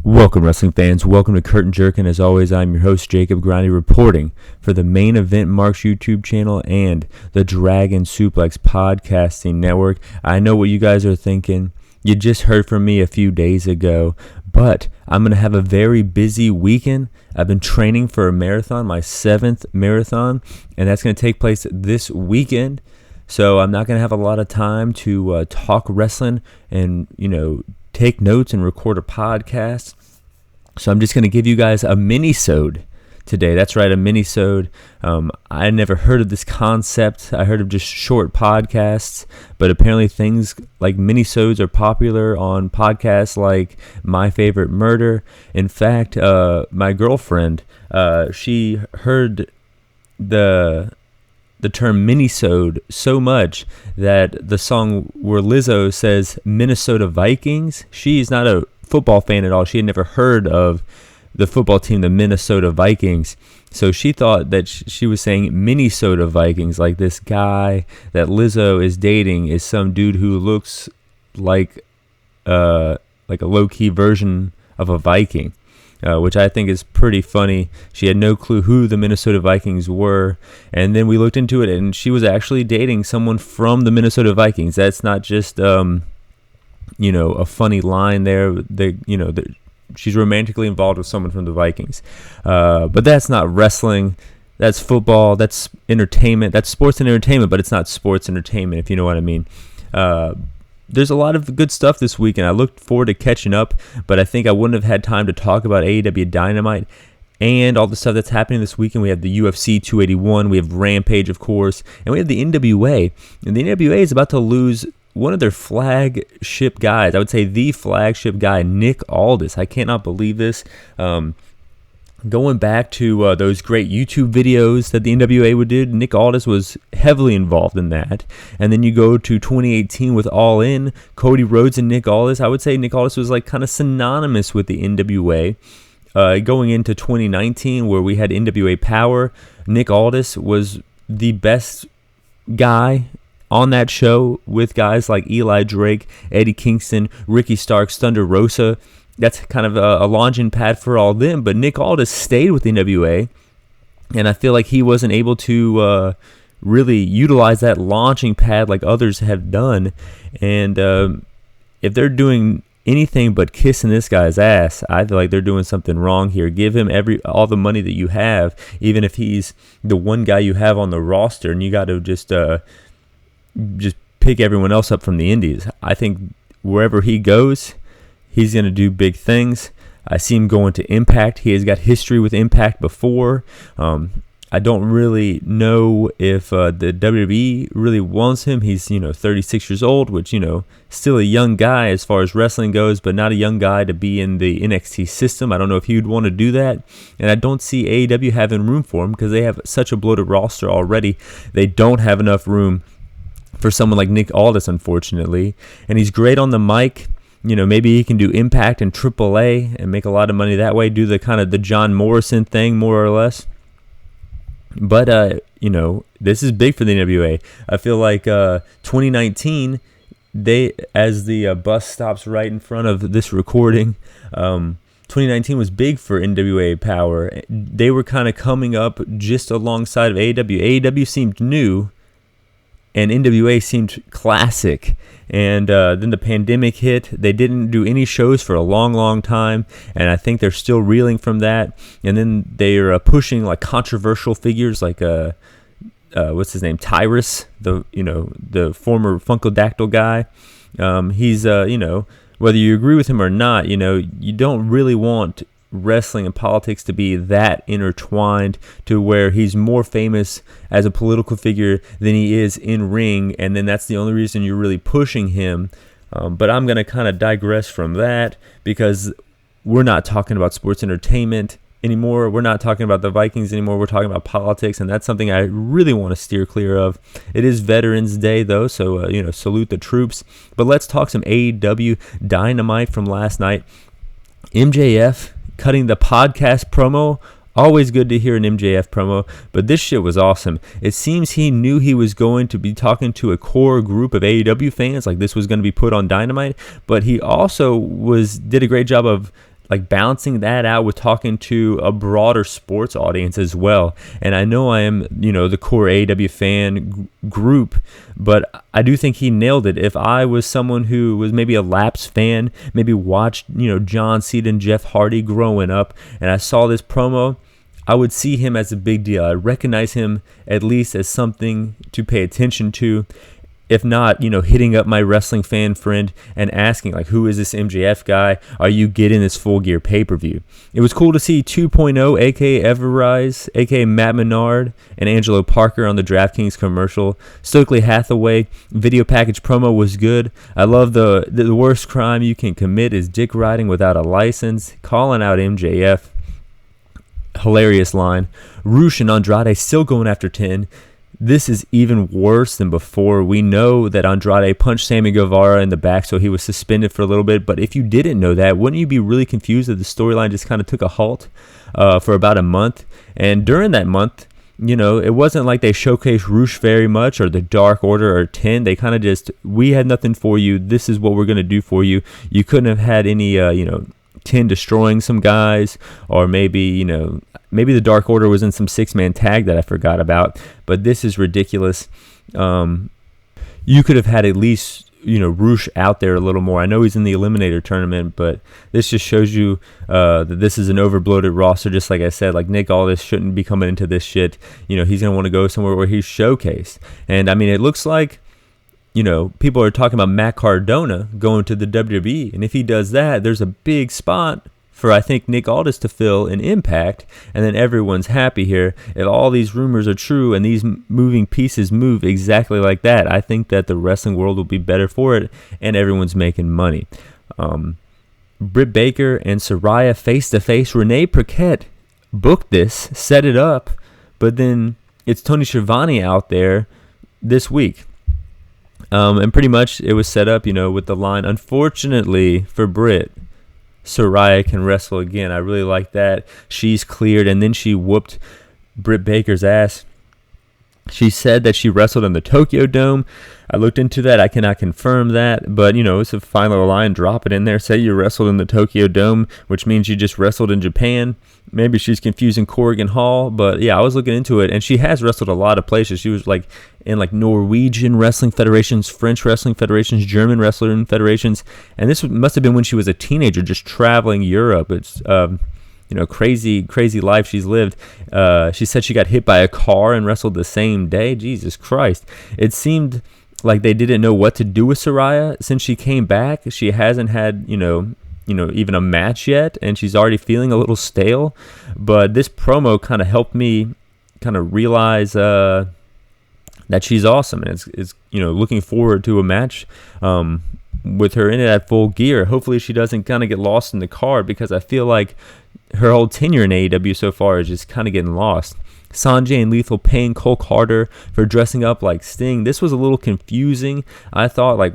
Welcome, wrestling fans. Welcome to Curtain Jerkin. As always, I'm your host, Jacob Grondy, reporting for the Main Event Marks YouTube channel and the Dragon Suplex Podcasting Network. I know what you guys are thinking. You just heard from me a few days ago, but I'm going to have a very busy weekend. I've been training for a marathon, my 7th marathon, and that's going to take place this weekend. So I'm not going to have a lot of time to talk wrestling and, take notes and record a podcast. So I'm just going to give you guys a minisode today. That's right, a minisode. I never heard of this concept. I heard of just short podcasts, but apparently things like minisodes are popular on podcasts like My Favorite Murder. In fact, my girlfriend, she heard the term minisode so much that the song where Lizzo says Minnesota Vikings, she's not a football fan at all. She had never heard of the football team, the Minnesota Vikings. So she thought that she was saying Minnesota Vikings, like this guy that Lizzo is dating is some dude who looks like a low-key version of a Viking. Which I think is pretty funny. She had no clue who the Minnesota Vikings were, and then we looked into it, and she was actually dating someone from the Minnesota Vikings. That's not just a funny line there. She's romantically involved with someone from the Vikings, but that's not wrestling. That's football. That's entertainment. That's sports and entertainment, but it's not sports entertainment, if you know what I mean. There's a lot of good stuff this week, and I look forward to catching up, but I think I wouldn't have had time to talk about AEW Dynamite and all the stuff that's happening this weekend. We have the UFC 281, we have Rampage, of course, and we have the NWA. And the NWA is about to lose one of their flagship guys. I would say the flagship guy, Nick Aldis. I cannot believe this. Going back to those great YouTube videos that the NWA would do, Nick Aldis was heavily involved in that. And then you go to 2018 with All In, Cody Rhodes and Nick Aldis. I would say Nick Aldis was like kind of synonymous with the NWA. Going into 2019 where we had NWA Power, Nick Aldis was the best guy on that show with guys like Eli Drake, Eddie Kingston, Ricky Starks, Thunder Rosa. That's kind of a launching pad for all them, but Nick Aldis stayed with the NWA, and I feel like he wasn't able to really utilize that launching pad like others have done. And if they're doing anything but kissing this guy's ass, I feel like they're doing something wrong here. Give him all the money that you have, even if he's the one guy you have on the roster, and you got to just pick everyone else up from the indies. I think wherever he goes, he's going to do big things. I see him going to Impact. He has got history with Impact before. I don't really know if the WWE really wants him. He's, 36 years old, which, still a young guy as far as wrestling goes, but not a young guy to be in the NXT system. I don't know if he would want to do that. And I don't see AEW having room for him because they have such a bloated roster already. They don't have enough room for someone like Nick Aldis, unfortunately. And he's great on the mic. Maybe he can do Impact and AAA and make a lot of money that way, do the kind of the John Morrison thing, more or less. But, this is big for the NWA. I feel like 2019, as the bus stops right in front of this recording, 2019 was big for NWA Power. They were kind of coming up just alongside of AEW. AEW seemed new, and NWA seemed classic. And then the pandemic hit. They didn't do any shows for a long, long time, and I think they're still reeling from that. And then they're pushing like controversial figures like what's his name, Tyrus, the former Funkadactyl guy. He's whether you agree with him or not, you don't really want wrestling and politics to be that intertwined to where he's more famous as a political figure than he is in ring, and then that's the only reason you're really pushing him. But I'm going to kind of digress from that because we're not talking about sports entertainment anymore. We're not talking about the Vikings anymore. We're talking about politics, and that's something I really want to steer clear of. It is Veterans Day, though, so salute the troops. But let's talk some AEW Dynamite from last night. MJF cutting the podcast promo. Always good to hear an MJF promo, but this shit was awesome. It seems he knew he was going to be talking to a core group of AEW fans, like this was going to be put on Dynamite, but he also did a great job of like balancing that out with talking to a broader sports audience as well. And I know I am, the core AEW fan group, but I do think he nailed it. If I was someone who was maybe a lapsed fan, maybe watched, John Cena and Jeff Hardy growing up, and I saw this promo, I would see him as a big deal. I recognize him at least as something to pay attention to. If not, hitting up my wrestling fan friend and asking, like, who is this MJF guy? Are you getting this Full Gear pay-per-view? It was cool to see 2.0, a.k.a. Everrise, a.k.a. Matt Menard, and Angelo Parker on the DraftKings commercial. Stokely Hathaway video package promo was good. I love the worst crime you can commit is dick riding without a license. Calling out MJF. Hilarious line. Rush and Andrade still going after 10. This is even worse than before. We know that Andrade punched Sammy Guevara in the back, so he was suspended for a little bit. But if you didn't know that, wouldn't you be really confused that the storyline just kind of took a halt for about a month? And during that month, it wasn't like they showcased Rush very much or the Dark Order or 10. They kind of just, we had nothing for you. This is what we're going to do for you. You couldn't have had any, 10 destroying some guys, or maybe the Dark Order was in some 6-man tag that I forgot about. But this is ridiculous. You could have had at least Rush out there a little more. I know he's in the Eliminator tournament, but this just shows you that this is an overbloated roster. Just like I said, like Nick Aldis shouldn't be coming into this shit. He's gonna want to go somewhere where he's showcased. And I mean, it looks like people are talking about Matt Cardona going to the WWE, and if he does that, there's a big spot for, I think, Nick Aldis to fill in Impact, and then everyone's happy here. If all these rumors are true and these moving pieces move exactly like that, I think that the wrestling world will be better for it, and everyone's making money. Britt Baker and Saraya face-to-face. Renee Paquette booked this, set it up, but then it's Tony Schiavone out there this week. And pretty much it was set up, with the line, unfortunately for Britt, Saraya can wrestle again. I really like that. She's cleared, and then she whooped Britt Baker's ass. She said that she wrestled in the Tokyo Dome. I looked into that. I cannot confirm that, but, it's a final line. Drop it in there. Say you wrestled in the Tokyo Dome, which means you just wrestled in Japan. Maybe she's confusing Corrigan Hall, but yeah, I was looking into it, and she has wrestled a lot of places. She was in Norwegian wrestling federations, French wrestling federations, German wrestling federations, and this must have been when she was a teenager, just traveling Europe. It's crazy life she's lived. She said she got hit by a car and wrestled the same day. Jesus Christ! It seemed like they didn't know what to do with Saraya since she came back. She hasn't had even a match yet, and she's already feeling a little stale. But this promo kind of helped me kind of realize that she's awesome, and it's looking forward to a match with her in it at Full Gear. Hopefully she doesn't kind of get lost in the card, because I feel like her whole tenure in AEW so far is just kind of getting lost. Sanjay and Lethal paying Cole Carter for dressing up like Sting. This was a little confusing. I thought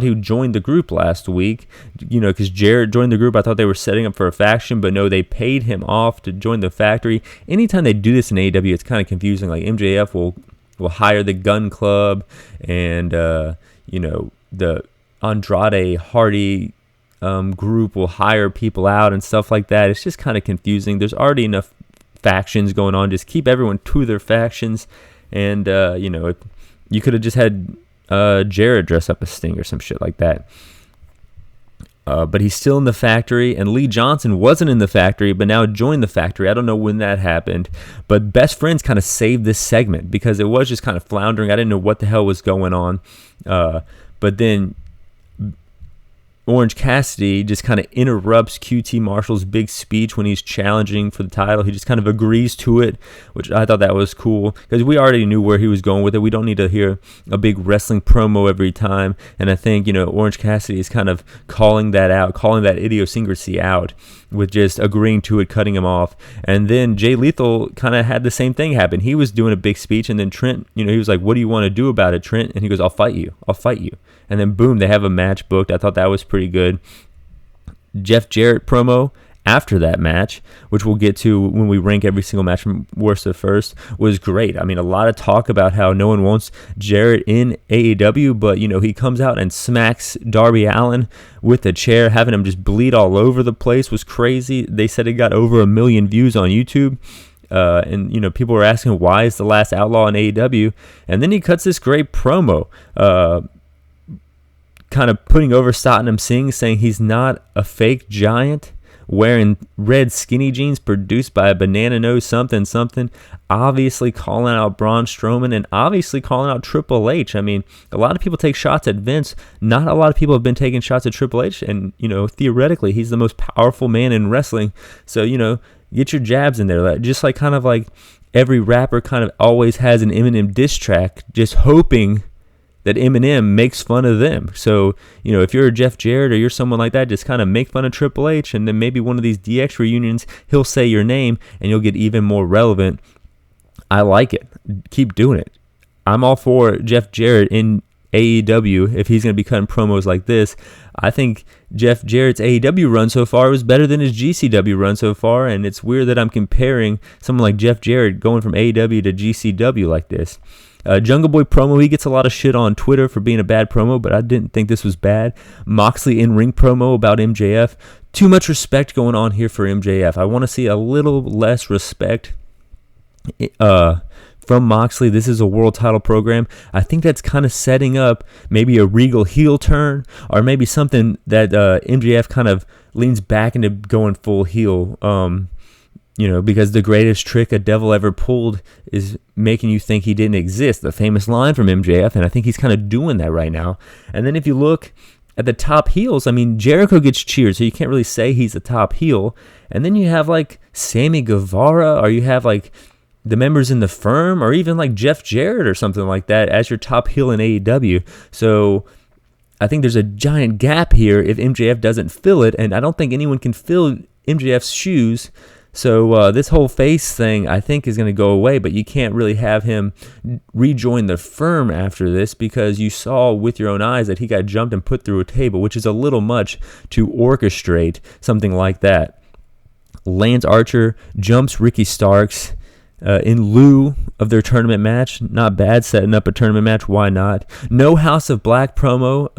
he joined the group last week, because Jarrett joined the group. I thought they were setting up for a faction, but no, they paid him off to join the factory. Anytime they do this in AEW, it's kind of confusing. Like MJF will hire the Gun Club, and the Andrade Hardy group will hire people out and stuff like that. It's just kind of confusing. There's already enough factions going on. Just keep everyone to their factions, and you could have just had Jarrett dress up as Sting or some shit like that. But he's still in the factory, and Lee Johnson wasn't in the factory, but now joined the factory. I don't know when that happened, but Best Friends kind of saved this segment because it was just kind of floundering. I didn't know what the hell was going on, but then Orange Cassidy just kind of interrupts QT Marshall's big speech when he's challenging for the title. He just kind of agrees to it, which I thought that was cool, because we already knew where he was going with it. We don't need to hear a big wrestling promo every time. And I think, Orange Cassidy is kind of calling that out, calling that idiosyncrasy out with just agreeing to it, cutting him off. And then Jay Lethal kind of had the same thing happen. He was doing a big speech, and then Trent, he was like, "What do you want to do about it, Trent?" And he goes, I'll fight you. And then boom, they have a match booked. I thought that was pretty good. Jeff Jarrett promo after that match, which we'll get to when we rank every single match from worst to first, was great. I mean, a lot of talk about how no one wants Jarrett in AEW, but, he comes out and smacks Darby Allin with a chair, having him just bleed all over the place was crazy. They said it got over 1 million views on YouTube. And people were asking, why is the last Outlaw in AEW? And then he cuts this great promo, kind of putting over Satnam Singh, saying he's not a fake giant, wearing red skinny jeans produced by a banana nose something, obviously calling out Braun Strowman and obviously calling out Triple H. I mean, a lot of people take shots at Vince. Not a lot of people have been taking shots at Triple H, and, theoretically, he's the most powerful man in wrestling. So, get your jabs in there. Just like kind of like every rapper kind of always has an Eminem diss track, just hoping that Eminem makes fun of them. So, if you're a Jeff Jarrett or you're someone like that, just kind of make fun of Triple H, and then maybe one of these DX reunions, he'll say your name, and you'll get even more relevant. I like it. Keep doing it. I'm all for Jeff Jarrett in AEW if he's going to be cutting promos like this. I think Jeff Jarrett's AEW run so far was better than his GCW run so far, and it's weird that I'm comparing someone like Jeff Jarrett going from AEW to GCW like this. Jungle Boy promo, he gets a lot of shit on Twitter for being a bad promo, but I didn't think this was bad. Moxley in-ring promo about MJF. Too much respect going on here for MJF. I want to see a little less respect from Moxley. This is a world title program. I think that's kind of setting up maybe a Regal heel turn, or maybe something that MJF kind of leans back into going full heel. Because the greatest trick a devil ever pulled is making you think he didn't exist. The famous line from MJF, and I think he's kind of doing that right now. And then if you look at the top heels, I mean, Jericho gets cheered, so you can't really say he's a top heel. And then you have like Sammy Guevara, or you have like the members in the Firm, or even like Jeff Jarrett or something like that as your top heel in AEW. So I think there's a giant gap here if MJF doesn't fill it, and I don't think anyone can fill MJF's shoes. So this whole face thing, I think, is going to go away, but you can't really have him rejoin the Firm after this, because you saw with your own eyes that he got jumped and put through a table, which is a little much to orchestrate something like that. Lance Archer jumps Ricky Starks in lieu of their tournament match. Not bad, setting up a tournament match. Why not? No House of Black promo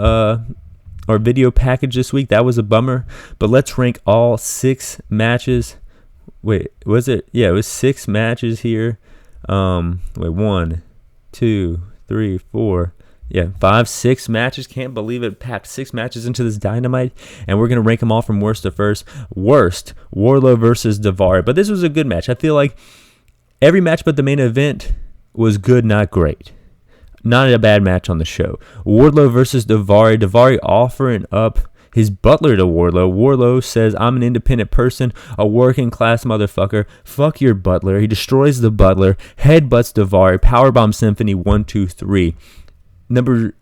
or video package this week. That was a bummer. But let's rank all 6 matches. Wait, was it? Yeah, it was 6 matches here. 1, 2, 3, 4. Yeah, 5, 6 matches. Can't believe it. Packed 6 matches into this Dynamite. And we're going to rank them all from worst to first. Worst, Wardlow versus Daivari. But this was a good match. I feel like every match but the main event was good, not great. Not a bad match on the show. Wardlow versus Daivari. Daivari offering up his butler to Wardlow. Wardlow says, I'm an independent person, a working class motherfucker. Fuck your butler. He destroys the butler, headbutts Daivari, powerbomb Symphony 1, 2, 3. Number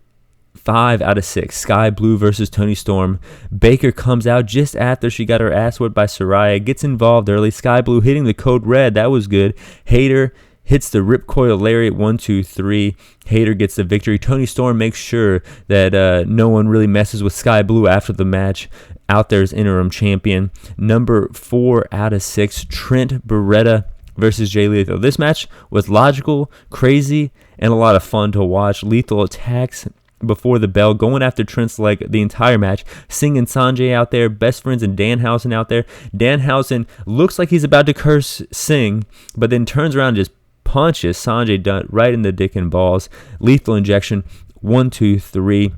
5 out of 6, Sky Blue versus Toni Storm. Baker comes out just after she got her ass whipped by Saraya, gets involved early. Sky Blue hitting the code red, that was good. Hayter hits the Ripcoil Lariat 1, 2, 3. Hayter gets the victory. Toni Storm makes sure that no one really messes with Sky Blue after the match. Out there as interim champion. Number 4 out of 6, Trent Beretta versus Jay Lethal. This match was logical, crazy, and a lot of fun to watch. Lethal attacks before the bell, going after Trent's leg the entire match. Singh and Sanjay out there, Best Friends and Danhausen out there. Danhausen looks like he's about to curse Singh, but then turns around and just punches Sanjay right in the dick and balls. Lethal injection, 1, 2, 3.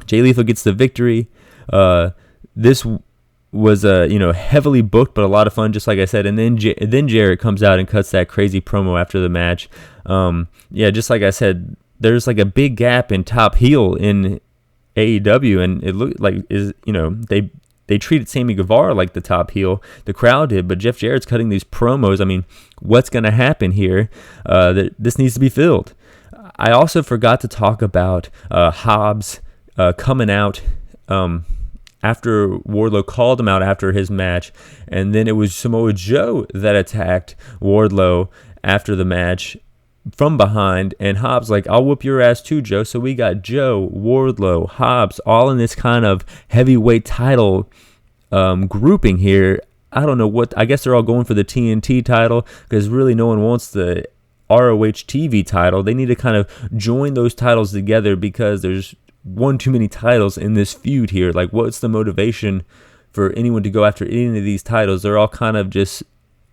Jay Lethal gets the victory. This was heavily booked, but a lot of fun, just like I said. And then Jarrett comes out and cuts that crazy promo after the match. Just like I said, there's like a big gap in top heel in AEW, and it looked like they treated Sammy Guevara like the top heel. The crowd did, but Jeff Jarrett's cutting these promos. I mean, what's going to happen here? This needs to be filled. I also forgot to talk about Hobbs coming out after Wardlow called him out after his match, and then it was Samoa Joe that attacked Wardlow after the match from behind, and Hobbs like, I'll whoop your ass too, Joe. So we got Joe, Wardlow, Hobbs, all in this kind of heavyweight title grouping here. I don't know what. I guess they're all going for the TNT title because really no one wants the ROH TV title. They need to kind of join those titles together because there's one too many titles in this feud here. Like, what's the motivation for anyone to go after any of these titles? They're all kind of just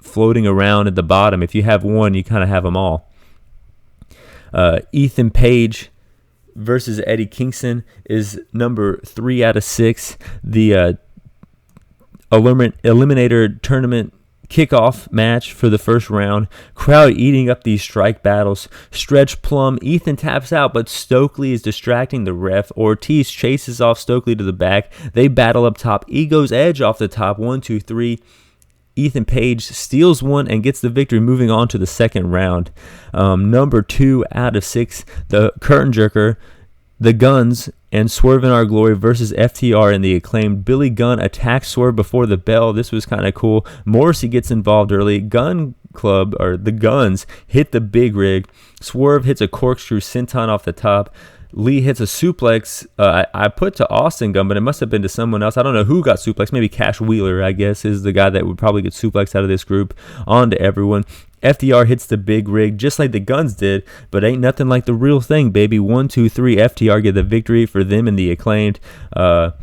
floating around at the bottom. If you have one, you kind of have them all. Ethan Page versus Eddie Kingston is number 3 out of 6. The Eliminator Tournament kickoff match for the first round. Crowd eating up these strike battles. Stretch plum. Ethan taps out, but Stokely is distracting the ref. Ortiz chases off Stokely to the back. They battle up top. Ego's Edge off the top. 1, 2, 3. Ethan Page steals one and gets the victory, moving on to the second round. Number 2 out of 6, the Curtain Jerker, the Guns, and Swerve in Our Glory versus FTR and the Acclaimed. Billy Gunn attacks Swerve before the bell. This was kind of cool. Morrissey gets involved early. Gun Club, or the Guns, hit the big rig. Swerve hits a corkscrew senton off the top. Lee hits a suplex. I put to Austin Gunn, but it must have been to someone else. I don't know who got suplexed. Maybe Cash Wheeler, I guess, is the guy that would probably get suplexed out of this group. On to everyone. FTR hits the big rig just like the Guns did, but ain't nothing like the real thing, baby. 1, 2, 3. FTR get the victory for them and the Acclaimed. And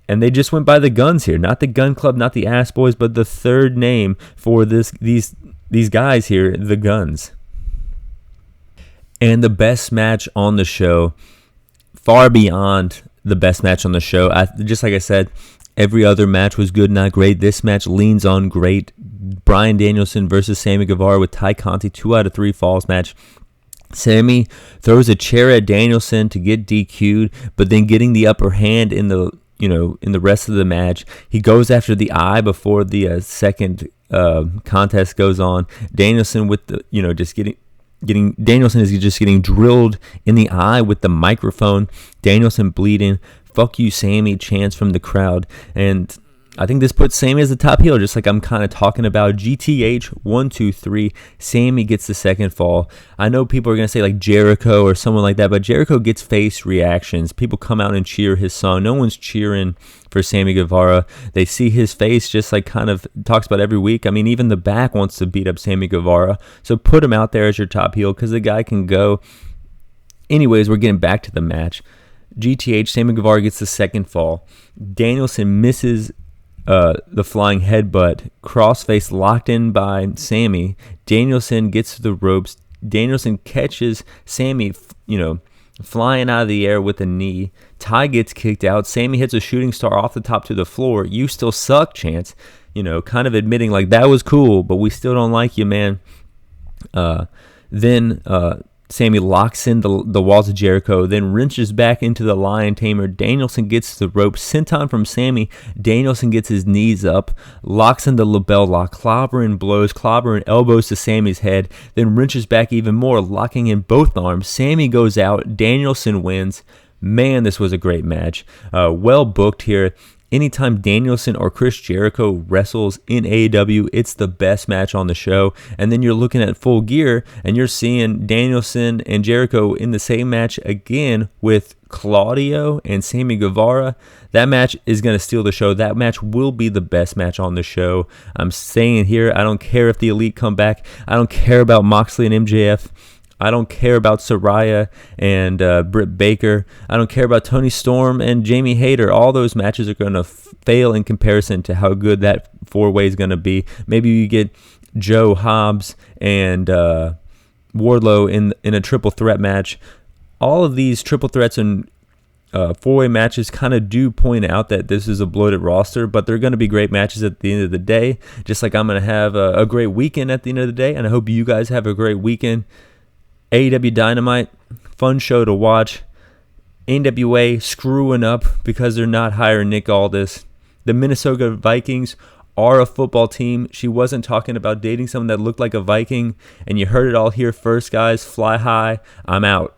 they just went by the Guns here. Not the Gun Club, not the Ass Boys, but the third name for these guys here, the Guns. And the best match on the show, far beyond the best match on the show. Just like I said, every other match was good, not great. This match leans on great. Bryan Danielson versus Sammy Guevara with Ty Conti, 2 out of 3 falls match. Sammy throws a chair at Danielson to get DQ'd, but then getting the upper hand in the rest of the match. He goes after the eye before the second contest goes on. Danielson with the Danielson is just getting drilled in the eye with the microphone. Danielson bleeding. Fuck you, Sammy chants from the crowd. And I think this puts Sammy as the top heel, just like I'm kind of talking about. GTH, 1, 2, 3. Sammy gets the second fall. I know people are going to say like Jericho or someone like that, but Jericho gets face reactions. People come out and cheer his song. No one's cheering for Sammy Guevara. They see his face just like kind of talks about every week. I mean, even the back wants to beat up Sammy Guevara. So put him out there as your top heel because the guy can go. Anyways, we're getting back to the match. GTH, Sammy Guevara gets the second fall. Danielson misses the flying headbutt. Crossface locked in by Sammy. Danielson gets to the ropes. Danielson catches Sammy, flying out of the air with a knee. Ty gets kicked out. Sammy hits a shooting star off the top to the floor. You still suck, chance. Kind of admitting like that was cool, but we still don't like you, man. Then Sammy locks in the walls of Jericho, then wrenches back into the Lion Tamer. Danielson gets the rope. Senton from Sammy. Danielson gets his knees up, locks in the label lock, clobbering blows, clobbering elbows to Sammy's head, then wrenches back even more, locking in both arms. Sammy goes out. Danielson wins. Man, this was a great match. Well booked here. Anytime Danielson or Chris Jericho wrestles in AEW, it's the best match on the show. And then you're looking at Full Gear, and you're seeing Danielson and Jericho in the same match again with Claudio and Sammy Guevara. That match is going to steal the show. That match will be the best match on the show. I'm saying here, I don't care if the Elite come back. I don't care about Moxley and MJF. I don't care about Saraya and Britt Baker. I don't care about Tony Storm and Jamie Hayter. All those matches are going to fail in comparison to how good that four-way is going to be. Maybe you get Joe, Hobbs, and Wardlow in a triple threat match. All of these triple threats and four-way matches kind of do point out that this is a bloated roster, but they're going to be great matches at the end of the day, just like I'm going to have a great weekend at the end of the day, and I hope you guys have a great weekend. AEW Dynamite, fun show to watch. NWA screwing up because they're not hiring Nick Aldis. The Minnesota Vikings are a football team. She wasn't talking about dating someone that looked like a Viking, and you heard it all here first, guys. Fly high. I'm out.